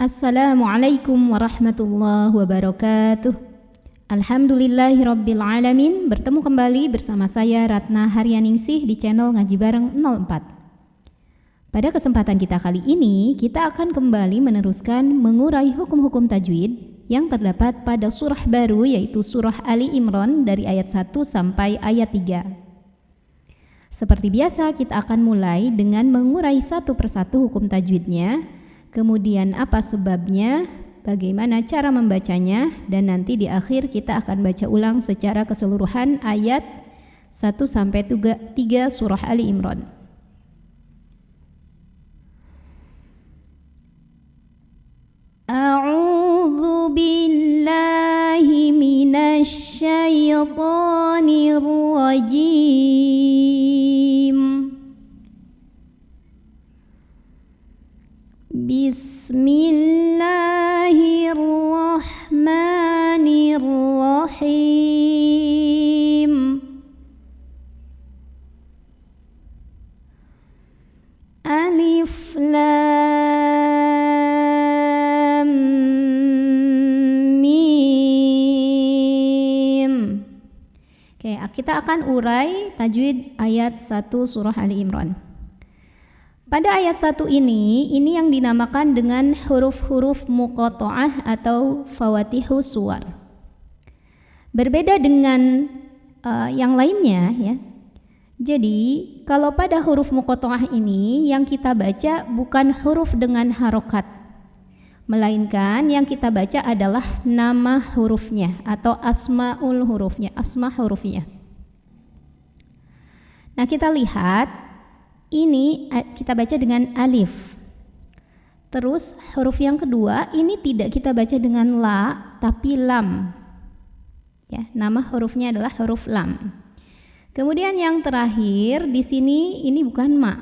Assalamualaikum warahmatullahi wabarakatuh. Alhamdulillahirabbil alamin. Bertemu kembali bersama saya Ratna Haryaningsih di channel Ngaji Bareng 04. Pada kesempatan kita kali ini, kita akan kembali meneruskan mengurai hukum-hukum tajwid yang terdapat pada surah baru, yaitu surah Ali Imran dari ayat 1 sampai ayat 3. Seperti biasa, kita akan mulai dengan mengurai satu persatu hukum tajwidnya, kemudian apa sebabnya, bagaimana cara membacanya, dan nanti di akhir kita akan baca ulang secara keseluruhan ayat 1 sampai 3 surah Ali Imran. A'udzu billahi minasy syaithanir rajim. Bismillahirrahmanirrahim. Alif Lam Mim. Oke, kita akan urai tajwid ayat 1 surah Ali Imran. Pada ayat 1 ini yang dinamakan dengan huruf-huruf muqatta'ah atau fawatihus suwar. Berbeda dengan yang lainnya ya. Jadi, kalau pada huruf muqatta'ah ini yang kita baca bukan huruf dengan harokat, melainkan yang kita baca adalah nama hurufnya atau asmaul hurufnya, asma hurufnya. Nah, kita lihat ini kita baca dengan alif. Terus huruf yang kedua ini tidak kita baca dengan la tapi lam. Ya, nama hurufnya adalah huruf lam. Kemudian yang terakhir di sini ini bukan ma.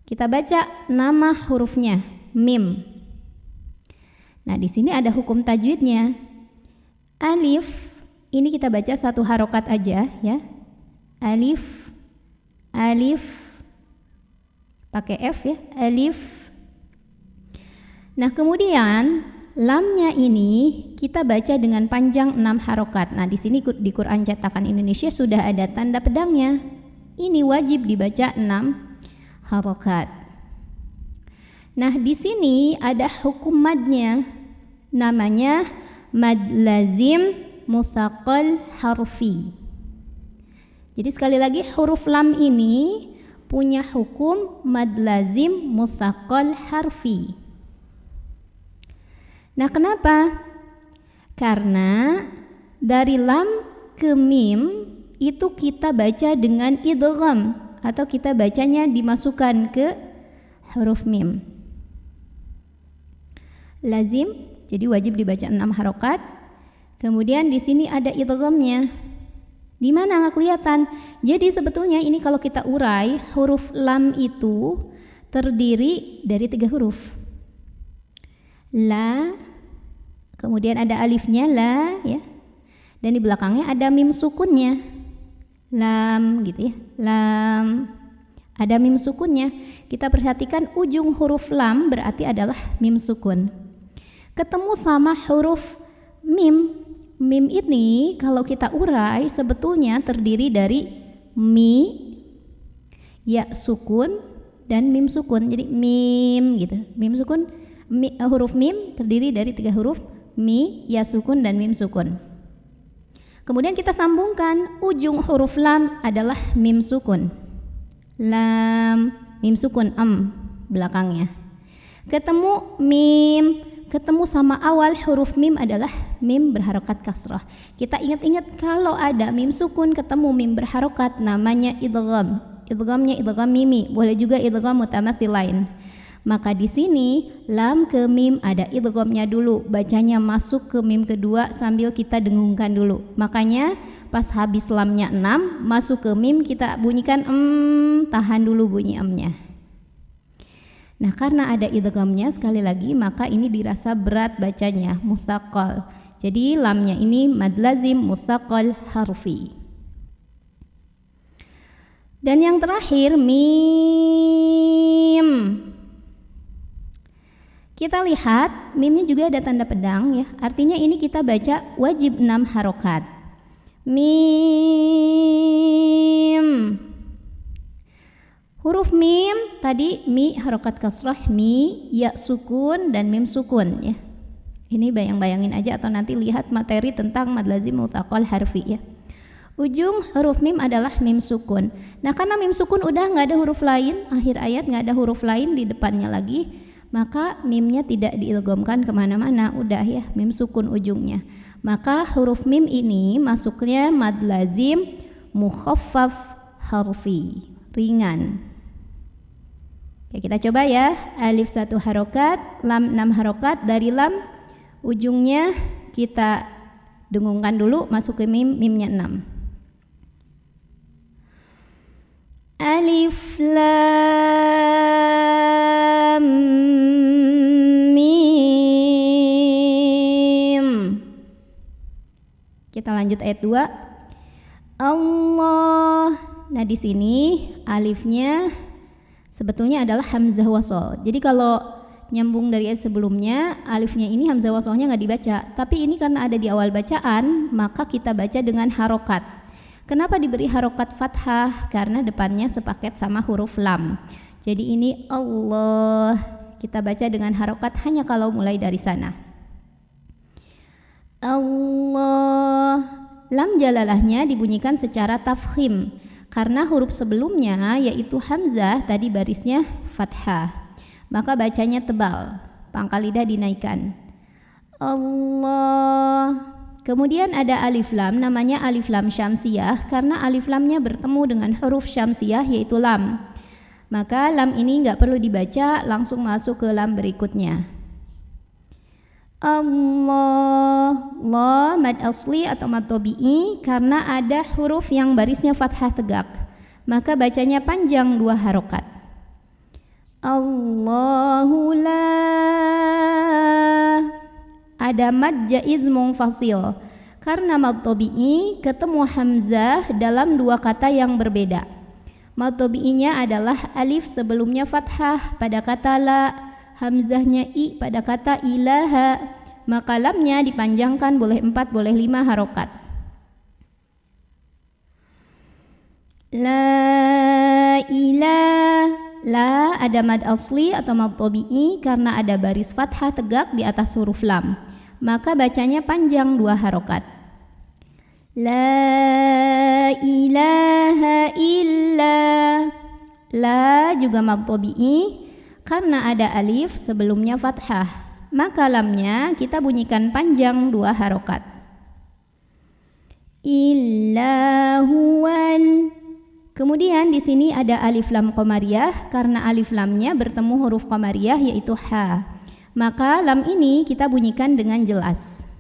Kita baca nama hurufnya mim. Nah, di sini ada hukum tajwidnya. Alif ini kita baca satu harokat aja ya. Alif, alif, pakai F ya, alif. Nah, kemudian lamnya ini kita baca dengan panjang 6 harokat. Nah, di sini di Quran cetakan Indonesia sudah ada tanda pedangnya. Ini wajib dibaca 6 harokat. Nah, di sini ada hukum madnya. Namanya mad lazim mutsaqal harfi. Jadi sekali lagi huruf lam ini punya hukum mad lazim mutsaqal harfi. Nah, kenapa? Karena dari lam ke mim itu kita baca dengan idgham atau kita bacanya dimasukkan ke huruf mim. Lazim, jadi wajib dibaca 6 harokat. Kemudian di sini ada idghamnya. Di mana nggak kelihatan? Jadi sebetulnya ini kalau kita urai, huruf lam itu terdiri dari 3 huruf. La, kemudian ada alifnya la ya. Dan di belakangnya ada mim sukunnya. Lam gitu ya. Lam. Ada mim sukunnya. Kita perhatikan ujung huruf lam berarti adalah mim sukun. Ketemu sama huruf mim. Mim ini kalau kita urai sebetulnya terdiri dari mi, ya sukun, dan mim sukun. Jadi mim gitu. Mim sukun, huruf mim terdiri dari 3 huruf, mi, ya sukun, dan mim sukun. Kemudian kita sambungkan ujung huruf lam adalah mim sukun. Lam, mim sukun, belakangnya. Ketemu mim, ketemu sama awal huruf mim adalah mim berharokat kasrah. Kita ingat-ingat kalau ada mim sukun ketemu mim berharokat namanya idgham. Idghamnya idgham mimi, boleh juga idgham mutamatsil lain. Maka di sini lam ke mim ada idghamnya dulu, bacanya masuk ke mim kedua sambil kita dengungkan dulu. Makanya pas habis lamnya 6 masuk ke mim kita bunyikan tahan dulu bunyi nya. Nah, karena ada idghamnya sekali lagi maka ini dirasa berat bacanya, mutsaqal. Jadi lamnya ini mad lazim mutsaqal harfi. Dan yang terakhir mim. Kita lihat mimnya juga ada tanda pedang ya. Artinya ini kita baca wajib 6 harokat. Mim. Huruf mim tadi mi harokat kasrah mi, ya sukun dan mim sukun ya. Ini bayangin aja atau nanti lihat materi tentang mad lazim mutsaqal harfi ya. Ujung huruf mim adalah mim sukun. Nah karena mim sukun udah nggak ada huruf lain, akhir ayat nggak ada huruf lain di depannya lagi, maka mimnya tidak diilghamkan kemana-mana, udah ya mim sukun ujungnya. Maka huruf mim ini masuknya mad lazim mukhaffaf harfi, ringan. Oke, kita coba ya. Alif 1 harokat, lam 6 harokat. Dari lam ujungnya kita dengungkan dulu, masuk ke mim, mimnya 6. Alif lam mim. Kita lanjut ayat 2. Allah. Nah di sini alifnya sebetulnya adalah hamzah wasol. Jadi kalau nyambung dari ayat sebelumnya, alifnya ini hamzah wasolnya nggak dibaca. Tapi ini karena ada di awal bacaan, maka kita baca dengan harokat. Kenapa diberi harokat fathah? Karena depannya sepaket sama huruf lam. Jadi ini Allah, kita baca dengan harokat hanya kalau mulai dari sana. Allah. Lam jalalahnya dibunyikan secara tafkhim karena huruf sebelumnya yaitu hamzah tadi barisnya fathah. Maka bacanya tebal, pangkal lidah dinaikkan. Allah. Kemudian ada alif lam, namanya alif lam syamsiyah karena alif lamnya bertemu dengan huruf syamsiyah yaitu lam. Maka lam ini nggak perlu dibaca, langsung masuk ke lam berikutnya. Allah, la mad asli atau mad tabi'i karena ada huruf yang barisnya fathah tegak. Maka bacanya panjang 2 harokat. Allahu la. Ada mad jaiz munfasil karena mad tabi'i ketemu hamzah dalam 2 kata yang berbeda. Mad tabi'inya adalah alif sebelumnya fathah pada kata la, hamzahnya i pada kata ilaha, maka lamnya dipanjangkan boleh 4 boleh 5 harokat. La ilah. La ada mad asli atau mad tabi'i karena ada baris fathah tegak di atas huruf lam. Maka bacanya panjang 2 harokat. La ilaha illa. La juga mad tabi'i karena ada alif sebelumnya fathah. Maka lamnya kita bunyikan panjang 2 harokat. Illa huwal. Kemudian di sini ada alif lam qamariyah karena alif lamnya bertemu huruf qamariyah yaitu ha. Maka lam ini kita bunyikan dengan jelas.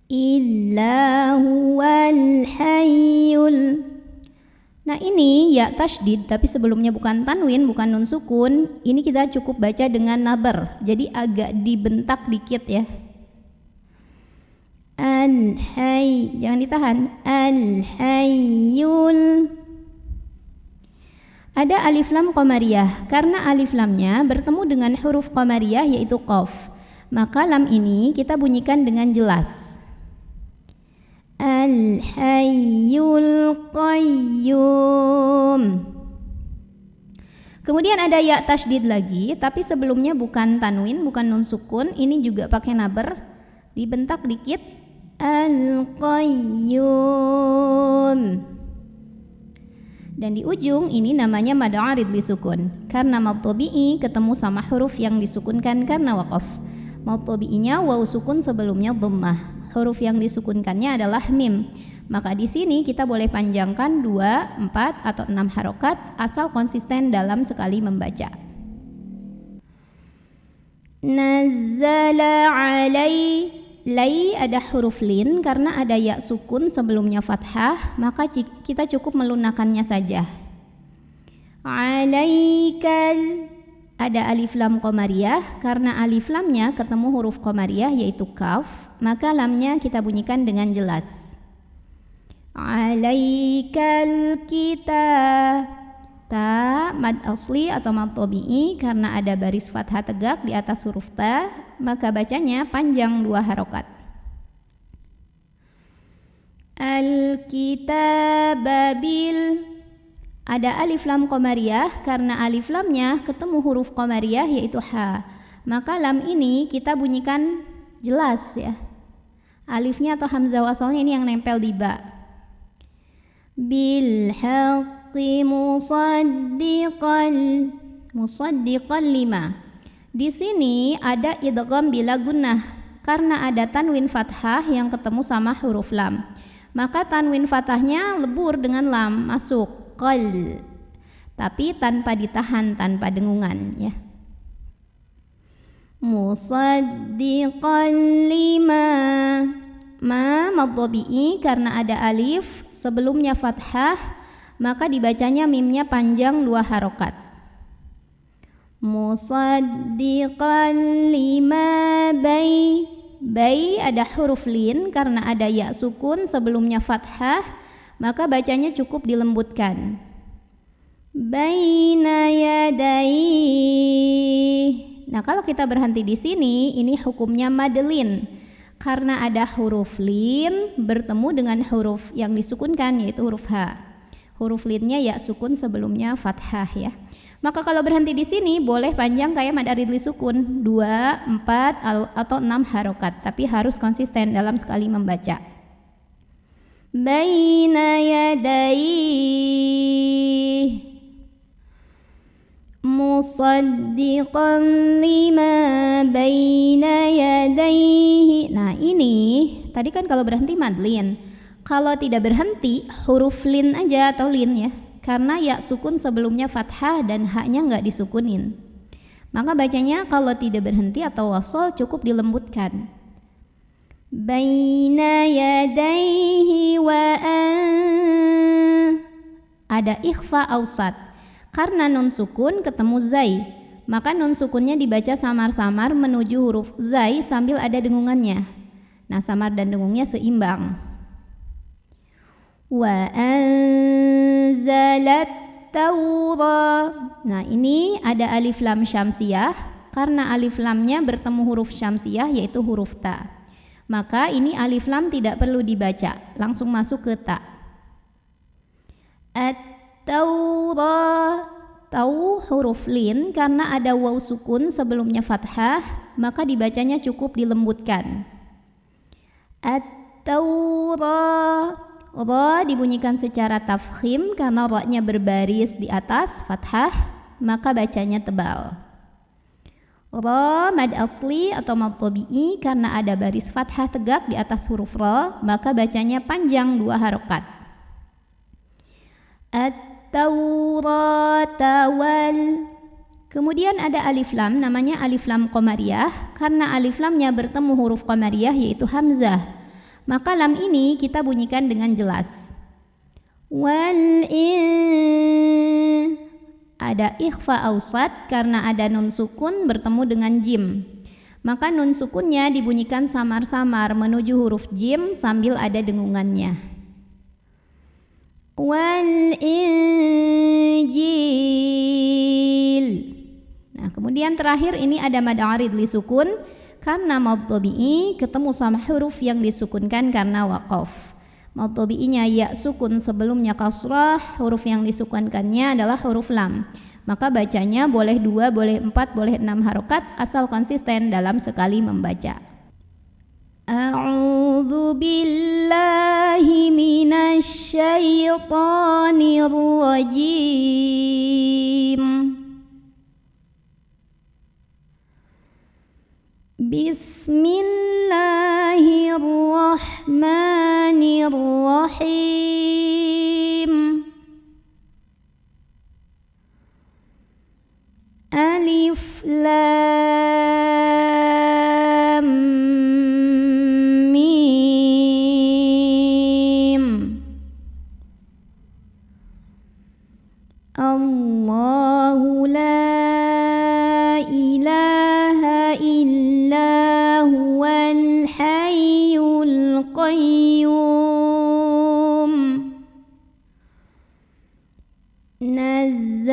Illa huwal hayyul. Nah ini ya tasydid tapi sebelumnya bukan tanwin, bukan nun sukun. Ini kita cukup baca dengan nabar. Jadi agak dibentak dikit ya. Al-hayy, jangan ditahan. Al-hayyul. Ada alif lam qamariyah karena alif lamnya bertemu dengan huruf qamariyah yaitu qaf. Maka lam ini kita bunyikan dengan jelas. Al-hayyul qayyum. Kemudian ada ya tasydid lagi tapi sebelumnya bukan tanwin, bukan nun sukun. Ini juga pakai nabar, dibentak dikit. Al-qayyum. Dan di ujung ini namanya mad arid li sukun karena mad tabi'i ketemu sama huruf yang disukunkan karena waqaf. Mad tabi'inya waw sukun sebelumnya dhammah. Huruf yang disukunkannya adalah mim. Maka di sini kita boleh panjangkan 2, 4 atau 6 harokat asal konsisten dalam sekali membaca. Nazzala alai. Lai ada huruf lin karena ada ya sukun sebelumnya fathah, maka kita cukup melunakkannya saja. Alaikal ada alif lam qamariyah karena alif lamnya ketemu huruf qamariyah yaitu kaf, maka lamnya kita bunyikan dengan jelas. Alaikal kita. Ta mad asli atau mad tabi'i karena ada baris fathah tegak di atas huruf ta, maka bacanya panjang 2 harokat. Al-kitaba bil, ada alif lam qamariyah karena alif lamnya ketemu huruf qamariyah yaitu ha. Maka lam ini kita bunyikan jelas ya. Alifnya atau hamzah wasalnya ini yang nempel di ba. Bil haqqi musaddiqan lima. Di sini ada idgham bila gunnah karena ada tanwin fathah yang ketemu sama huruf lam. Maka tanwin fathahnya lebur dengan lam masuk qal. Tapi tanpa ditahan, tanpa dengungan ya. Musaddiqan lima. Ma mad tabi'i karena ada alif sebelumnya fathah, maka dibacanya mimnya panjang 2 harokat. Musaddiqan lima bay. Bay ada huruf lin karena ada ya sukun sebelumnya fathah, maka bacanya cukup dilembutkan. Baina yadai. Nah, kalau kita berhenti di sini, ini hukumnya madlin karena ada huruf lin bertemu dengan huruf yang disukunkan yaitu huruf ha. Huruf linnya ya sukun sebelumnya fathah ya. Maka kalau berhenti di sini boleh panjang kayak mad aridli sukun 2, 4 atau 6 harokat, tapi harus konsisten dalam sekali membaca. Baina yadai musaddiqan lima baina yadaihi. Nah, ini tadi kan kalau berhenti madlin. Kalau tidak berhenti huruf lin aja atau lin ya. Karena ya sukun sebelumnya fathah dan haknya enggak disukunin. Maka bacanya kalau tidak berhenti atau wasol cukup dilembutkan. Baina yadaihi wa ada ikhfa ausat. Karena nun sukun ketemu zai, maka nun sukunnya dibaca samar-samar menuju huruf zai sambil ada dengungannya. Nah, samar dan dengungnya seimbang. Wa anzalat taura. Nah, ini ada alif lam syamsiyah karena alif lamnya bertemu huruf syamsiyah yaitu huruf ta. Maka ini alif lam tidak perlu dibaca, langsung masuk ke ta. At-taura. Tau huruf lin karena ada waw sukun sebelumnya fathah, maka dibacanya cukup dilembutkan. At-taura. Ra dibunyikan secara tafkhim karena ra-nya berbaris di atas fathah, maka bacanya tebal. Ra mad asli atau mad tabi'i karena ada baris fathah tegak di atas huruf ra, maka bacanya panjang 2 harokat. At-taurata wal. Kemudian ada alif lam namanya alif lam qamariyah karena alif lamnya bertemu huruf qamariyah yaitu hamzah. Maka lam ini kita bunyikan dengan jelas. Wal in. Ada ikhfa ausat karena ada nun sukun bertemu dengan jim. Maka nun sukunnya dibunyikan samar-samar menuju huruf jim sambil ada dengungannya. Wal injil. Nah, kemudian terakhir ini ada mad arid li sukun karena mad tabi'i ketemu sama huruf yang disukunkan karena waqaf. Mad tabi'inya ya sukun sebelumnya kasrah, huruf yang disukunkannya adalah huruf lam. Maka bacanya boleh 2, boleh 4, boleh 6 harokat asal konsisten dalam sekali membaca. A'udzu billahi minasy syaithanir rajim. Bismillahirrahmanirrahim. Alif lam mim. Allahu la ilaha illa huwal hayyul qayyum. Nazzala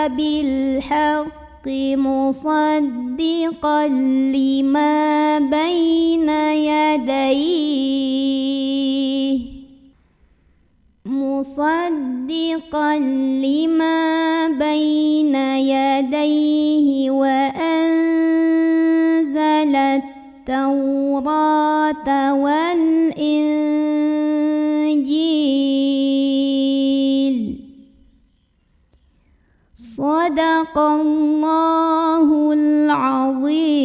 بالحق مصدقا لما بين يديه وأنزل التوراة والإنجيل صدق الله العظيم.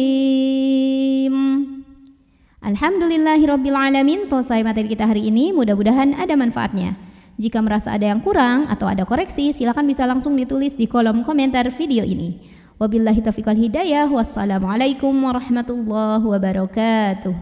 Alhamdulillahirrabbilalamin. Selesai materi kita hari ini, mudah-mudahan ada manfaatnya. Jika merasa ada yang kurang atau ada koreksi, silakan bisa langsung ditulis di kolom komentar video ini. Wabillahi taufiq wal hidayah. Wassalamualaikum warahmatullahi wabarakatuh.